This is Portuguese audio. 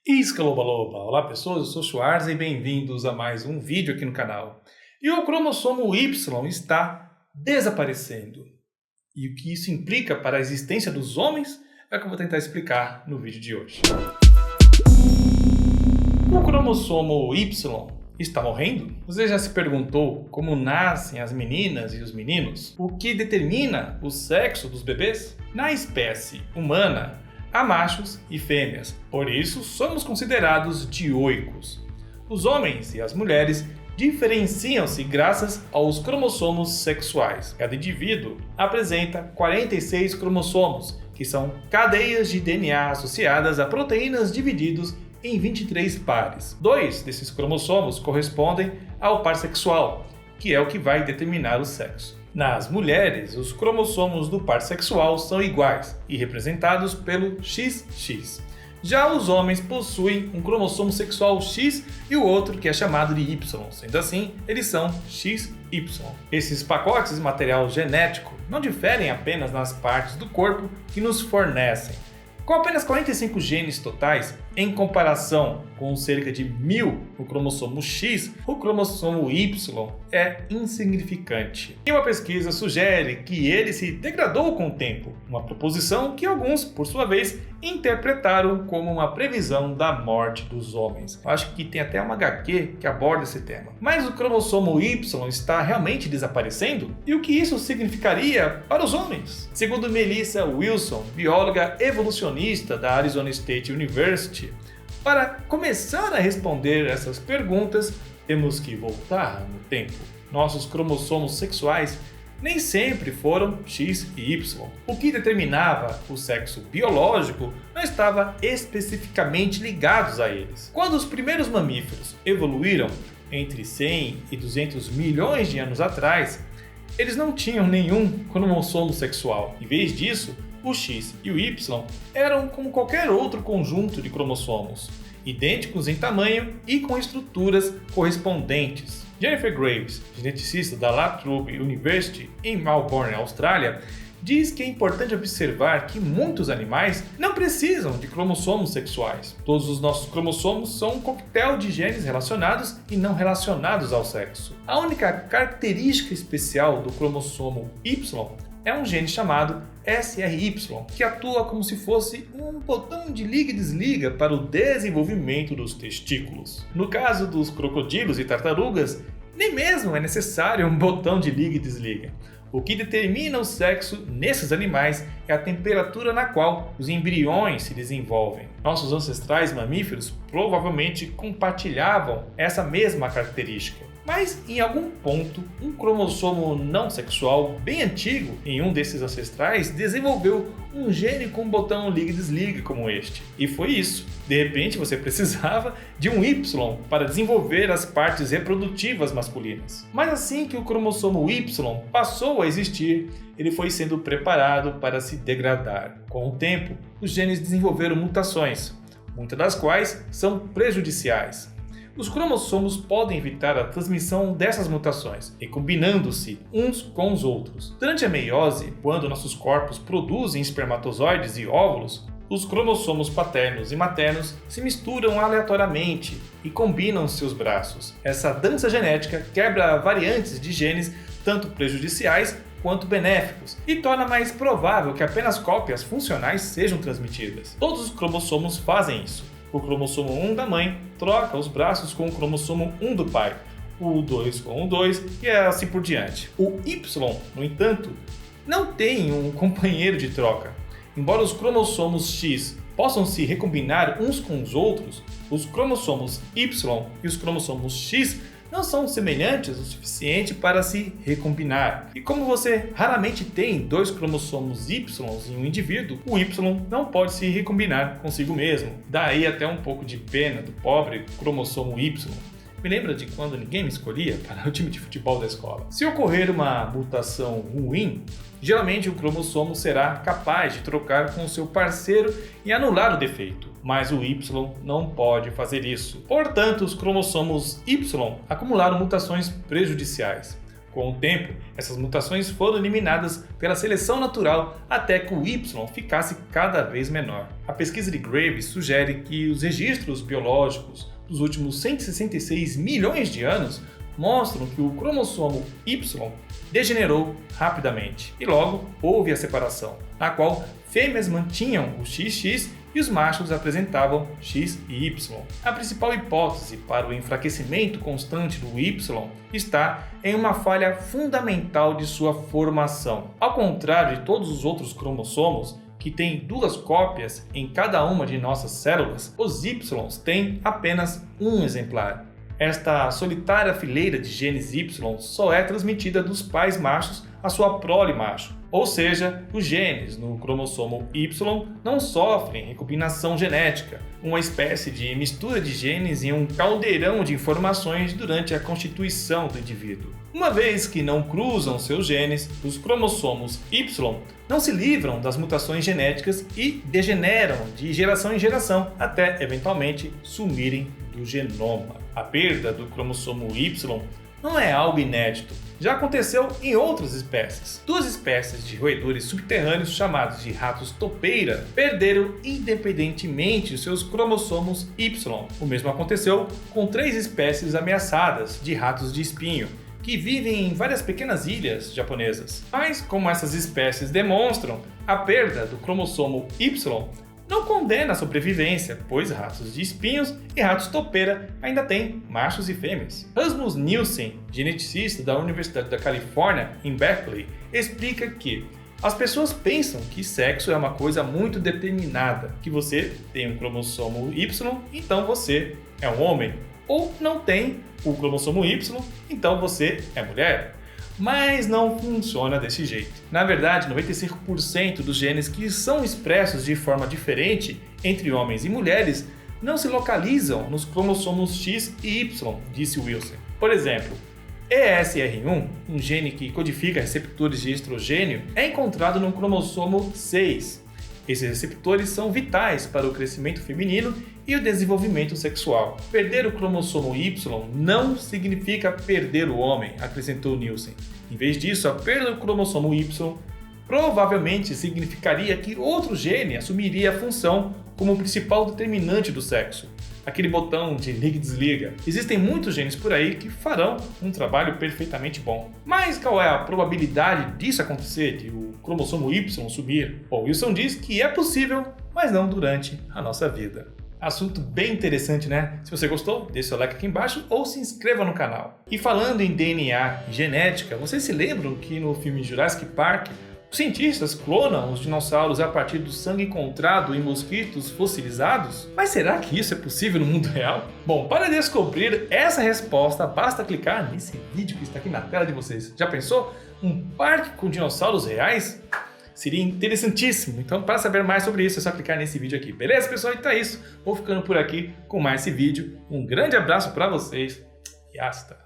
Iscaloba! Olá pessoas, eu sou Schwarz e bem-vindos a mais um vídeo aqui no canal. E o cromossomo Y está desaparecendo. E o que isso implica para a existência dos homens é o que eu vou tentar explicar no vídeo de hoje. O cromossomo Y está morrendo? Você já se perguntou como nascem as meninas e os meninos? O que determina o sexo dos bebês? Na espécie humana, há machos e fêmeas, por isso somos considerados dioicos. Os homens e as mulheres diferenciam-se graças aos cromossomos sexuais. Cada indivíduo apresenta 46 cromossomos, que são cadeias de DNA associadas a proteínas divididos em 23 pares. 2 desses cromossomos correspondem ao par sexual, que é o que vai determinar o sexo. Nas mulheres, os cromossomos do par sexual são iguais e representados pelo XX. Já os homens possuem um cromossomo sexual X e o outro que é chamado de Y, sendo assim, eles são XY. Esses pacotes de material genético não diferem apenas nas partes do corpo que nos fornecem. Com apenas 45 genes totais, em comparação com cerca de 1000 no cromossomo X, o cromossomo Y é insignificante. E uma pesquisa sugere que ele se degradou com o tempo, uma proposição que alguns, por sua vez, interpretaram como uma previsão da morte dos homens. Eu acho que tem até uma HQ que aborda esse tema. Mas o cromossomo Y está realmente desaparecendo? E o que isso significaria para os homens? Segundo Melissa Wilson, bióloga evolucionista da Arizona State University, para começar a responder essas perguntas, temos que voltar no tempo. Nossos cromossomos sexuais nem sempre foram X e Y. O que determinava o sexo biológico não estava especificamente ligados a eles. Quando os primeiros mamíferos evoluíram entre 100 e 200 milhões de anos atrás, eles não tinham nenhum cromossomo sexual. Em vez disso, o X e o Y eram como qualquer outro conjunto de cromossomos, idênticos em tamanho e com estruturas correspondentes. Jennifer Graves, geneticista da La Trobe University em Melbourne, Austrália, diz que é importante observar que muitos animais não precisam de cromossomos sexuais. Todos os nossos cromossomos são um coquetel de genes relacionados e não relacionados ao sexo. A única característica especial do cromossomo Y é um gene chamado SRY, que atua como se fosse um botão de liga e desliga para o desenvolvimento dos testículos. No caso dos crocodilos e tartarugas, nem mesmo é necessário um botão de liga e desliga. O que determina o sexo nesses animais é a temperatura na qual os embriões se desenvolvem. Nossos ancestrais mamíferos provavelmente compartilhavam essa mesma característica. Mas, em algum ponto, um cromossomo não sexual bem antigo em um desses ancestrais desenvolveu um gene com um botão liga e desliga como este. E foi isso. De repente, você precisava de um Y para desenvolver as partes reprodutivas masculinas. Mas assim que o cromossomo Y passou a existir, ele foi sendo preparado para se degradar. Com o tempo, os genes desenvolveram mutações, muitas das quais são prejudiciais. Os cromossomos podem evitar a transmissão dessas mutações, recombinando-se uns com os outros. Durante a meiose, quando nossos corpos produzem espermatozoides e óvulos, os cromossomos paternos e maternos se misturam aleatoriamente e combinam seus braços. Essa dança genética quebra variantes de genes tanto prejudiciais quanto benéficos e torna mais provável que apenas cópias funcionais sejam transmitidas. Todos os cromossomos fazem isso. O cromossomo 1 da mãe troca os braços com o cromossomo 1 do pai, o 2 com o 2 e assim por diante. O Y, no entanto, não tem um companheiro de troca. Embora os cromossomos X possam se recombinar uns com os outros, os cromossomos Y e os cromossomos X não são semelhantes o suficiente para se recombinar. E como você raramente tem dois cromossomos Y em um indivíduo, o Y não pode se recombinar consigo mesmo. Daí até um pouco de pena do pobre cromossomo Y. Me lembra de quando ninguém me escolhia para o time de futebol da escola. Se ocorrer uma mutação ruim, geralmente o cromossomo será capaz de trocar com o seu parceiro e anular o defeito. Mas o Y não pode fazer isso. Portanto, os cromossomos Y acumularam mutações prejudiciais. Com o tempo, essas mutações foram eliminadas pela seleção natural até que o Y ficasse cada vez menor. A pesquisa de Graves sugere que os registros biológicos dos últimos 166 milhões de anos mostram que o cromossomo Y degenerou rapidamente e logo houve a separação, na qual fêmeas mantinham o XX e os machos apresentavam X e Y. A principal hipótese para o enfraquecimento constante do Y está em uma falha fundamental de sua formação. Ao contrário de todos os outros cromossomos, que têm 2 cópias em cada uma de nossas células, os Y têm apenas um exemplar. Esta solitária fileira de genes Y só é transmitida dos pais machos à sua prole macho, ou seja, os genes no cromossomo Y não sofrem recombinação genética, uma espécie de mistura de genes em um caldeirão de informações durante a constituição do indivíduo. Uma vez que não cruzam seus genes, os cromossomos Y não se livram das mutações genéticas e degeneram de geração em geração, até eventualmente sumirem do genoma. A perda do cromossomo Y não é algo inédito. Já aconteceu em outras espécies. 2 espécies de roedores subterrâneos chamados de ratos topeira perderam independentemente os seus cromossomos Y. O mesmo aconteceu com 3 espécies ameaçadas de ratos de espinho, que vivem em várias pequenas ilhas japonesas. Mas, como essas espécies demonstram, a perda do cromossomo Y não condena a sobrevivência, pois ratos de espinhos e ratos topeira ainda têm machos e fêmeas. Rasmus Nielsen, geneticista da Universidade da Califórnia, em Berkeley, explica que as pessoas pensam que sexo é uma coisa muito determinada, que você tem um cromossomo Y, então você é um homem, ou não tem o cromossomo Y, então você é mulher. Mas não funciona desse jeito. Na verdade, 95% dos genes que são expressos de forma diferente entre homens e mulheres não se localizam nos cromossomos X e Y, disse Wilson. Por exemplo, ESR1, um gene que codifica receptores de estrogênio, é encontrado no cromossomo 6. Esses receptores são vitais para o crescimento feminino e o desenvolvimento sexual. Perder o cromossomo Y não significa perder o homem, acrescentou Nielsen. Em vez disso, a perda do cromossomo Y provavelmente significaria que outro gene assumiria a função como principal determinante do sexo. Aquele botão de liga e desliga. Existem muitos genes por aí que farão um trabalho perfeitamente bom. Mas qual é a probabilidade disso acontecer, de o cromossomo Y sumir? Bom, Wilson diz que é possível, mas não durante a nossa vida. Assunto bem interessante, né? Se você gostou, deixe seu like aqui embaixo ou se inscreva no canal. E falando em DNA e genética, vocês se lembram que no filme Jurassic Park, os cientistas clonam os dinossauros a partir do sangue encontrado em mosquitos fossilizados? Mas será que isso é possível no mundo real? Bom, para descobrir essa resposta, basta clicar nesse vídeo que está aqui na tela de vocês. Já pensou? Um parque com dinossauros reais? Seria interessantíssimo. Então, para saber mais sobre isso, é só clicar nesse vídeo aqui. Beleza, pessoal? Então é isso. Vou ficando por aqui com mais esse vídeo. Um grande abraço para vocês e hasta!